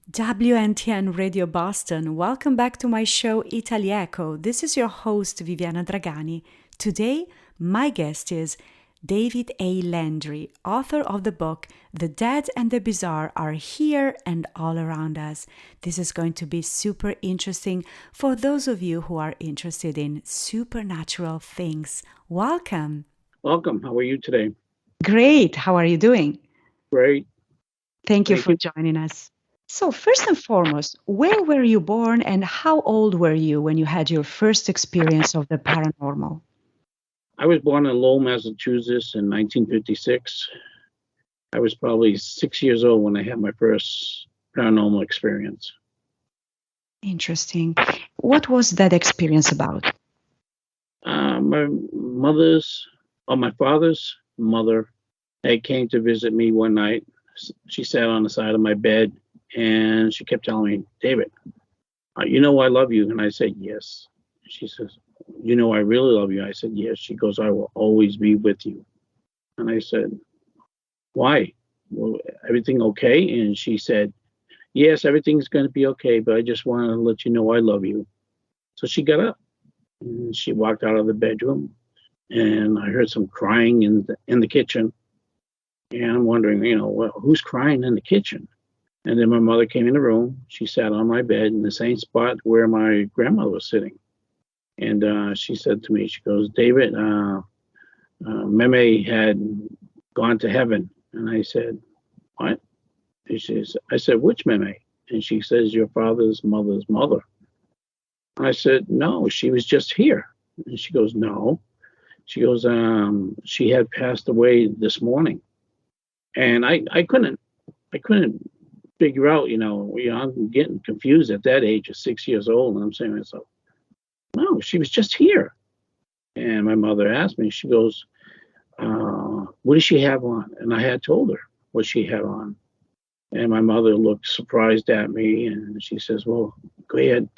WNTN Radio Boston, welcome back to my show Italieco. This is your host Viviana Dragani. Today, my guest is David A. Landry, author of the book The Dead and the Bizarre Are Here and All Around Us. This is going to be super interesting for those of you who are interested in supernatural things. Welcome. Welcome. How are you today? Great. How are you doing? Great. Thank you Thank for you. joining us. So, first and foremost, where were you born and how old were you when you had your first experience of the paranormal? I was born in Lowell, Massachusetts in 1956. I was probably 6 years old when I had my first paranormal experience. Interesting. What was that experience about? My father's mother, they came to visit me one night. She sat on the side of my bed and she kept telling me, David, you know I love you. And I said, yes. She says, you know I really love you. I said, yes. She goes, I will always be with you. And I said, why? Well, everything okay? And she said, yes, everything's going to be okay, but I just wanted to let you know I love you. So she got up and she walked out of the bedroom, and I heard some crying in the kitchen. And I'm wondering, well, who's crying in the kitchen? And then my mother came in the room. She sat on my bed in the same spot where my grandmother was sitting. And she said to me, she goes, David, Meme had gone to heaven. And I said, what? I said, which Meme? And she says, your father's mother's mother. I said, no, she was just here. And she goes, no. She goes, she had passed away this morning. And I couldn't figure out, I'm getting confused at that age of 6 years old. And I'm saying to myself, no, she was just here. And my mother asked me, she goes, what does she have on? And I had told her what she had on. And my mother looked surprised at me and she says, well, go ahead,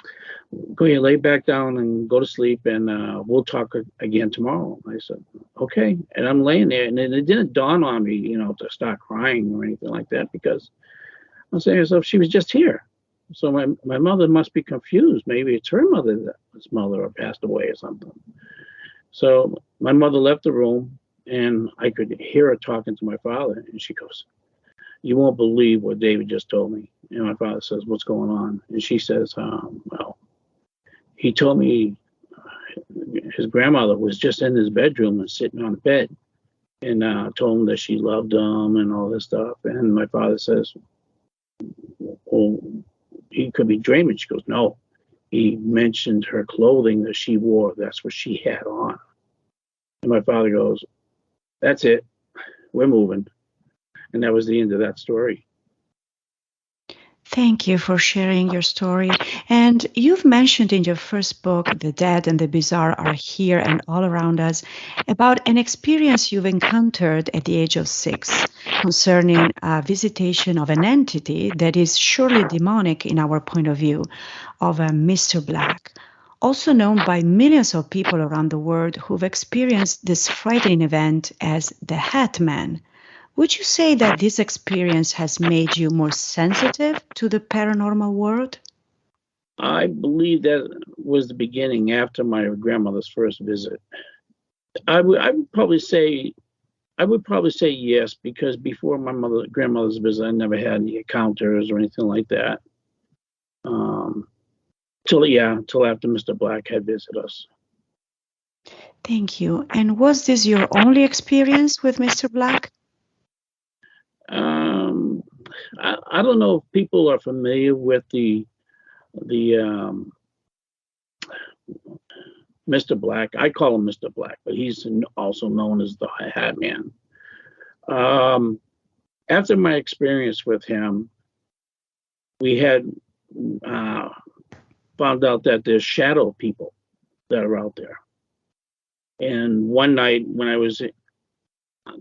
lay back down and go to sleep, and we'll talk again tomorrow. I said, okay. And I'm laying there, and it didn't dawn on me, to start crying or anything like that, because I'm saying to myself, she was just here. So my mother must be confused. Maybe it's her mother's mother or passed away or something. So my mother left the room, and I could hear her talking to my father, and she goes, you won't believe what David just told me. And my father says, what's going on? And she says, well, he told me his grandmother was just in his bedroom and sitting on the bed, and told him that she loved him and all this stuff. And my father says, well, he could be dreaming. She goes, no. He mentioned her clothing that she wore. That's what she had on. And my father goes, that's it. We're moving. And that was the end of that story. Thank you for sharing your story. And you've mentioned in your first book, The Dead and the Bizarre Are Here and All Around Us, about an experience you've encountered at the age of 6 concerning a visitation of an entity that is surely demonic in our point of view, of a Mr. Black, also known by millions of people around the world who've experienced this frightening event as the Hat Man. Would you say that this experience has made you more sensitive to the paranormal world? I believe that was the beginning after my grandmother's first visit. I would probably say yes, because before my grandmother's visit, I never had any encounters or anything like that. Till after Mr. Black had visited us. Thank you. And was this your only experience with Mr. Black? I don't know if people are familiar with the Mr. Black. I call him Mr. Black, but he's also known as the Hat Man. After my experience with him, we had found out that there's shadow people that are out there. And one night when I was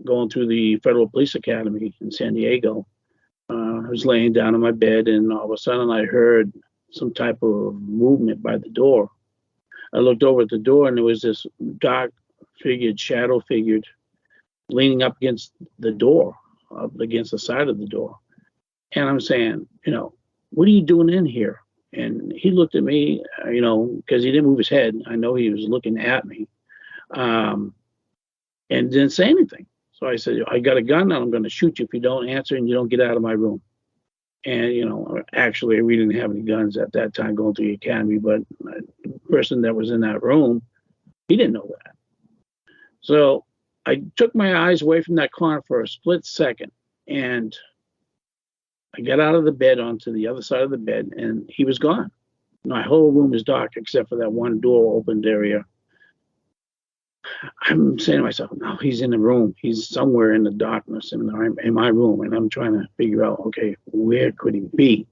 going through the Federal Police Academy in San Diego, I was laying down in my bed, and all of a sudden I heard some type of movement by the door. I looked over at the door, and there was this dark shadow figured, leaning up against the door, up against the side of the door. And I'm saying, what are you doing in here? And he looked at me, because he didn't move his head. I know he was looking at me, and didn't say anything. So I said, I got a gun and I'm going to shoot you if you don't answer and you don't get out of my room. And, actually, we didn't have any guns at that time going to the academy, but the person that was in that room, he didn't know that. So I took my eyes away from that corner for a split second, and I got out of the bed onto the other side of the bed, and he was gone. My whole room is dark except for that one door opened area. I'm saying to myself, no, he's in the room. He's somewhere in the darkness in my room, and I'm trying to figure out, okay, where could he be?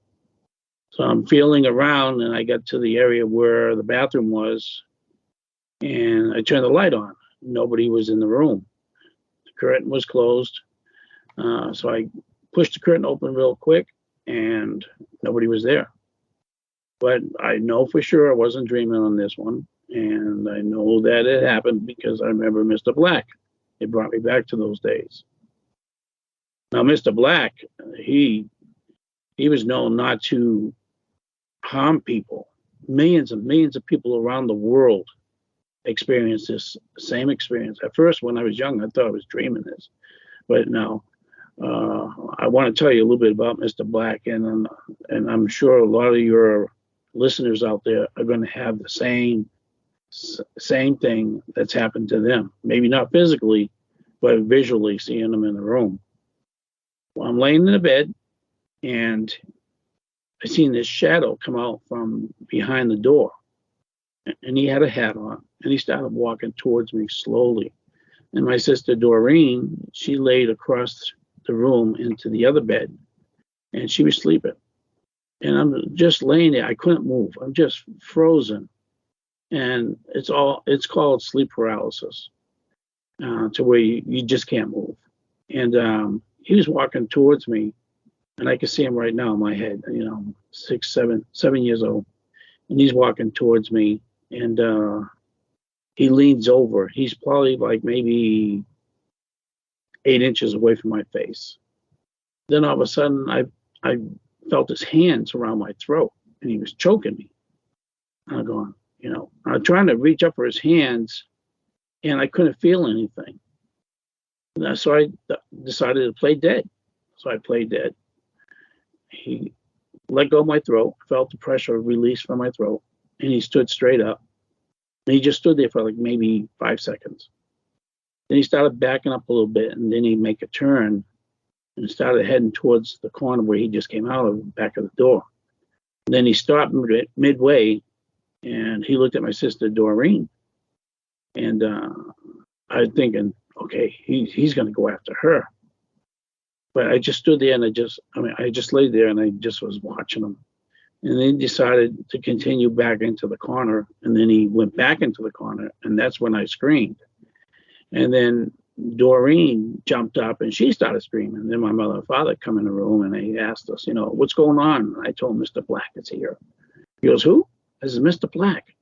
So I'm feeling around, and I got to the area where the bathroom was, and I turned the light on. Nobody was in the room. The curtain was closed. So I pushed the curtain open real quick, and nobody was there. But I know for sure I wasn't dreaming on this one. And I know that it happened because I remember Mr. Black. It brought me back to those days. Now, Mr. Black, he was known not to harm people. Millions and millions of people around the world experienced this same experience. At first, when I was young, I thought I was dreaming this. But now, I want to tell you a little bit about Mr. Black, and I'm sure a lot of your listeners out there are going to have the same thing that's happened to them. Maybe not physically, but visually seeing them in the room. Well, I'm laying in the bed, and I seen this shadow come out from behind the door, and he had a hat on, and he started walking towards me slowly. And my sister Doreen, she laid across the room into the other bed, and she was sleeping. And I'm just laying there. I couldn't move. I'm just frozen. And it's called sleep paralysis, to where you just can't move. And he was walking towards me, and I can see him right now in my head. 7 years old, and he's walking towards me, and he leans over. He's probably like maybe 8 inches away from my face. Then all of a sudden, I felt his hands around my throat, and he was choking me. I'm going. I'm trying to reach up for his hands, and I couldn't feel anything. So I decided to play dead. So I played dead. He let go of my throat, felt the pressure release from my throat, and he stood straight up. And he just stood there for like maybe 5 seconds. Then he started backing up a little bit, and then he'd make a turn and started heading towards the corner where he just came out of the back of the door. And then he stopped midway, and he looked at my sister Doreen, and I was thinking, okay, he's going to go after her. But I just stood there, and I just laid there, and I just was watching him. And then he decided to continue back into the corner, and then he went back into the corner, and that's when I screamed. And then Doreen jumped up, and she started screaming. And then my mother and father come in the room, and they asked us, what's going on? And I told Mr. Black is here. He goes, who? This is Mr. Black.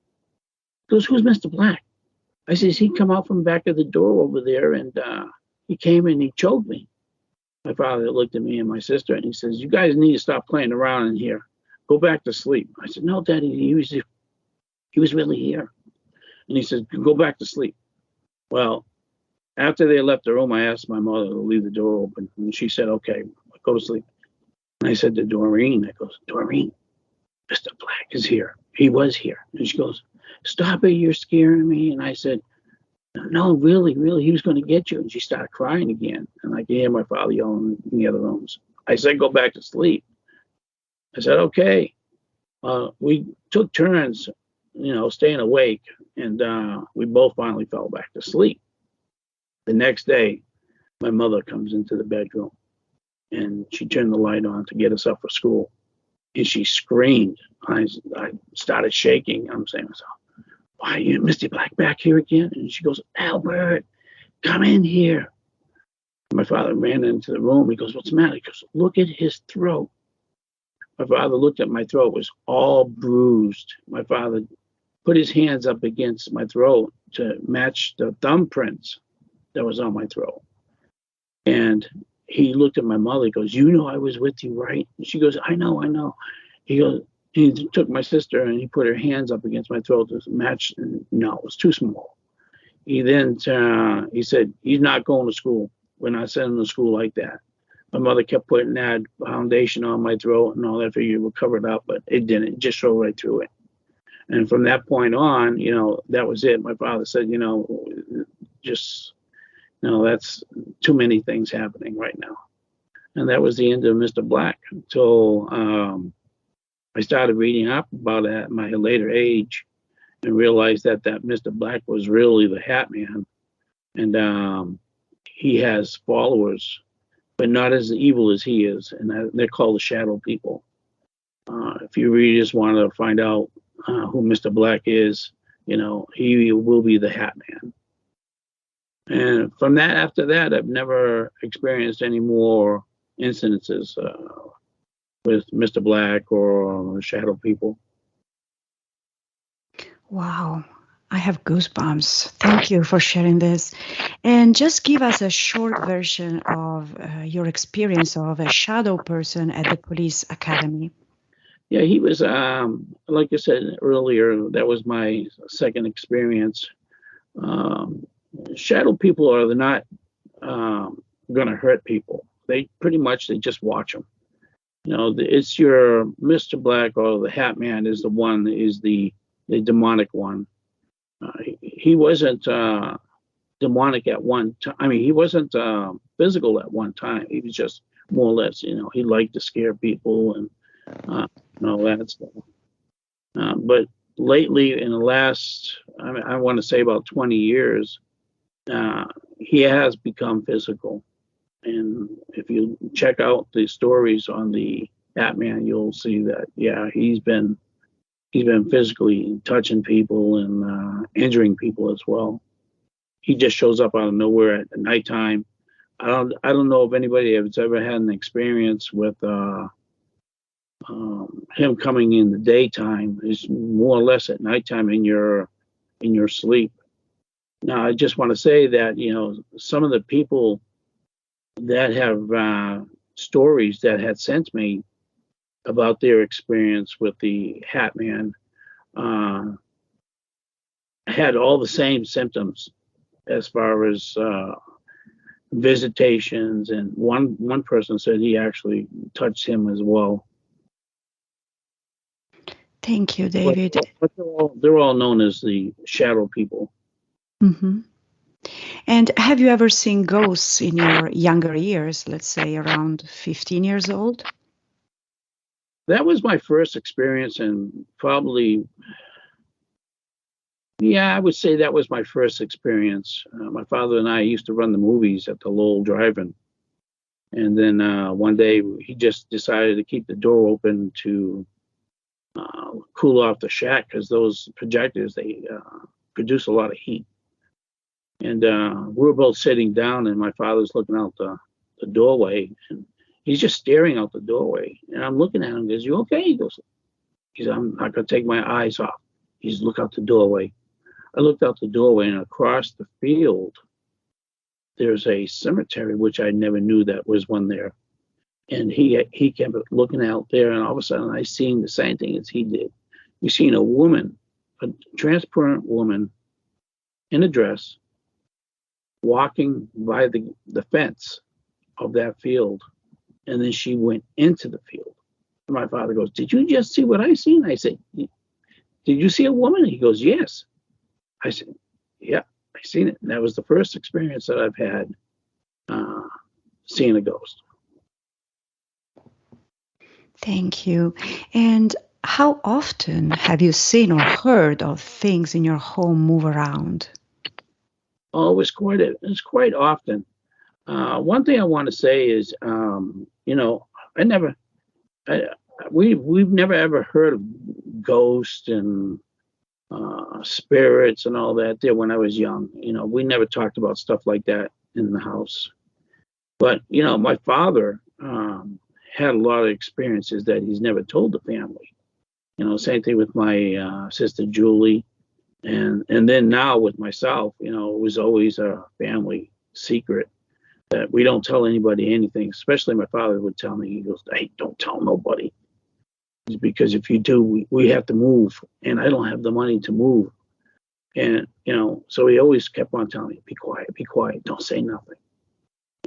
He goes, who's Mr. Black? I says, he come out from the back of the door over there, and he came and he choked me. My father looked at me and my sister, and he says, you guys need to stop playing around in here. Go back to sleep. I said, no, Daddy, he was really here. And he said, go back to sleep. Well, after they left the room, I asked my mother to leave the door open, and she said, okay, go to sleep. And I said to Doreen, Doreen, Mr. Black is here. He was here. And she goes, stop it, you're scaring me. And I said, no, really, he was going to get you. And she started crying again. And I could hear my father yelling in the other rooms. I said, go back to sleep. I said, okay. We took turns, staying awake, and we both finally fell back to sleep. The next day, my mother comes into the bedroom, and she turned the light on to get us up for school. And she screamed. I started shaking. I'm saying to myself, why, you Mr. Black back here again? And she goes, Albert, come in here. My father ran into the room. He goes, what's the matter? He goes, look at his throat. My father looked at my throat. It was all bruised. My father put his hands up against my throat to match the thumbprints that was on my throat. And he looked at my mother. He goes, I was with you, right? And she goes, I know. He goes, he took my sister and he put her hands up against my throat to match. No, it was too small. He then he said, he's not going to school. We're not sending him to school like that. My mother kept putting that foundation on my throat and all that. Figured it would cover it up, but it didn't. It just showed right through it. And from that point on, that was it. My father said, just, that's too many things happening right now. And that was the end of Mr. Black until I started reading up about it at my later age and realized that Mr. Black was really the Hat Man. And he has followers, but not as evil as he is. And they're called the Shadow People. If you really just want to find out who Mr. Black is, he will be the Hat Man. And from that, after that, I've never experienced any more incidences with Mr. Black or Shadow People. Wow. I have goosebumps. Thank you for sharing this. And just give us a short version of your experience of a shadow person at the police academy. Yeah, he was, like I said earlier, that was my second experience. Shadow people are not going to hurt people. They just watch them. It's your Mr. Black or the Hat Man is the demonic one. He wasn't demonic at one time. I mean, he wasn't physical at one time. He was just more or less, he liked to scare people and all that stuff. But lately, in the last, I want to say about 20 years, he has become physical. And if you check out the stories on the Hat Man, you'll see that, yeah, he's been physically touching people and injuring people as well. He just shows up out of nowhere at nighttime. I don't know if anybody has ever had an experience with him coming in the daytime. It's more or less at nighttime in your sleep. Now, I just want to say that some of the people that have stories that had sent me about their experience with the Hat Man had all the same symptoms as far as visitations, and one person said he actually touched him as well. Thank you, David. But they're all known as the Shadow People. Mm-hmm. And have you ever seen ghosts in your younger years, let's say around 15 years old? That was my first experience, and probably, yeah, I would say that was my first experience. My father and I used to run the movies at the Lowell Drive-In. And then one day he just decided to keep the door open to cool off the shack, because those projectors, they produce a lot of heat. And we were both sitting down, and my father's looking out the doorway, and he's just staring out the doorway. And I'm looking at him. He goes, "You okay?" He goes, "I'm not going to take my eyes off." He's look out the doorway. I looked out the doorway, and across the field, there's a cemetery, which I never knew that was one there. And he kept looking out there, and all of a sudden I seen the same thing as he did. We seen a woman, a transparent woman in a dress, walking by the fence of that field, and then she went into the field. And my father goes, "Did you just see what I seen?" I said, "Did you see a woman?" He goes, "Yes." I said, "Yeah, I seen it." And that was the first experience that I've had seeing a ghost. Thank you. And how often have you seen or heard of things in your home move around? Oh, it's quite often. One thing I want to say is, we've never ever heard of ghosts and spirits and all that there when I was young. We never talked about stuff like that in the house. But my father had a lot of experiences that he's never told the family. Same thing with my sister Julie. And then now with myself, it was always a family secret that we don't tell anybody anything. Especially my father would tell me, he goes, "Hey, don't tell nobody." because if you do, we have to move, and I don't have the money to move. And, so he always kept on telling me, be quiet, don't say nothing.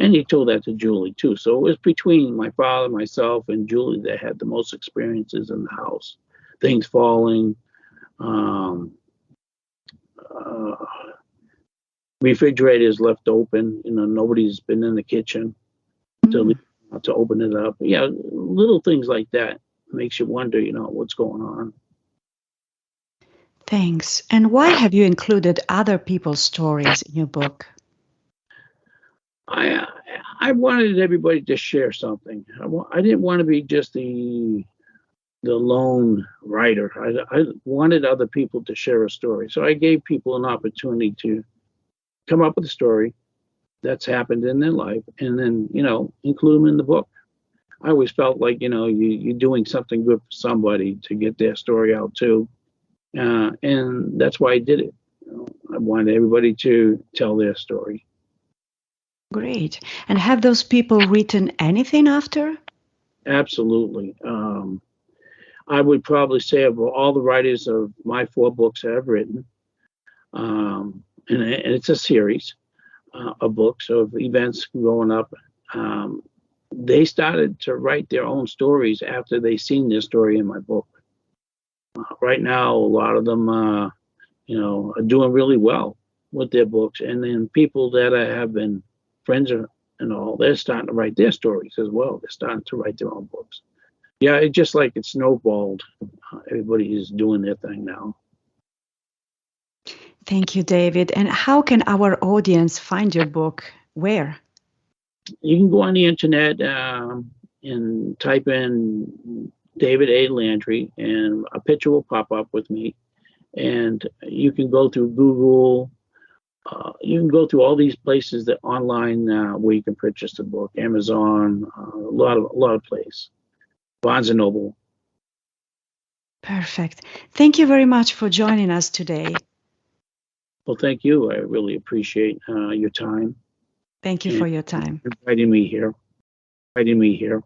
And he told that to Julie too. So it was between my father, myself, and Julie that had the most experiences in the house. Things falling, um, uh, refrigerators left open. Nobody's been in the kitchen to open it up. Yeah, little things like that makes you wonder, what's going on. Thanks. And why have you included other people's stories in your book? I wanted everybody to share something. I didn't want to be just the lone writer. I wanted other people to share a story. So I gave people an opportunity to come up with a story that's happened in their life, and then include them in the book. I always felt like you're doing something good for somebody to get their story out too, and that's why I did it. I wanted everybody to tell their story. Great. And have those people written anything after? Absolutely. I would probably say of all the writers of my 4 books I've written, and it's a series of books of events growing up. They started to write their own stories after they seen their story in my book. Right now, a lot of them, are doing really well with their books, and then people that I have been friends and all, they're starting to write their stories as well. They're starting to write their own books. Yeah, it's just like it snowballed. Everybody is doing their thing now. Thank you, David. And how can our audience find your book? Where? You can go on the internet and type in David A. Landry, and a picture will pop up with me. And you can go through Google. You can go through all these places that online where you can purchase the book. Amazon, a lot of places. Barnes and Noble. Perfect. Thank you very much for joining us today. Well, thank you. I really appreciate your time. Thank you for your time. Inviting me here.